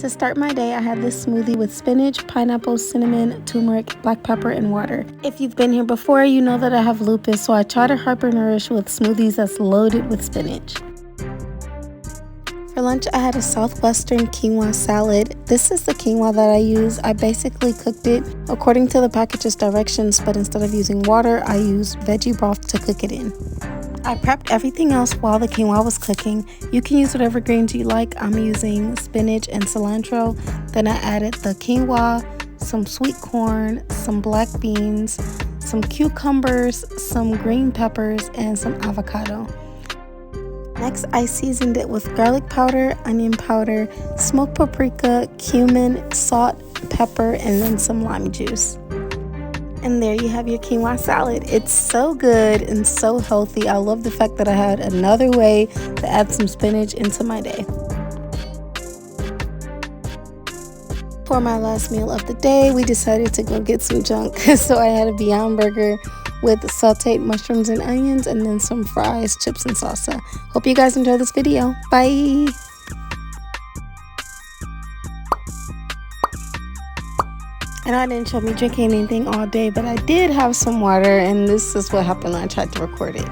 To start my day, I had this smoothie with spinach, pineapple, cinnamon, turmeric, black pepper, and water. If you've been here before, you know that I have lupus, so I try to hyper-nourish with smoothies that's loaded with spinach. For lunch, I had a Southwestern Quinoa Salad. This is the quinoa that I use. I basically cooked it according to the package's directions, but instead of using water, I used veggie broth to cook it in. I prepped everything else while the quinoa was cooking. You can use whatever greens you like. I'm using spinach and cilantro. Then I added the quinoa, some sweet corn, some black beans, some cucumbers, some green peppers, and some avocado. Next, I seasoned it with garlic powder, onion powder, smoked paprika, cumin, salt, pepper, and then some lime juice. And there you have your quinoa salad. It's so good and so healthy. I love the fact that I had another way to add some spinach into my day. For my last meal of the day, we decided to go get some junk. So I had a Beyond Burger with sauteed mushrooms and onions, and then some fries, chips, and salsa. Hope you guys enjoy this video. Bye! I know I didn't show me drinking anything all day, but I did have some water, and this is what happened when I tried to record it.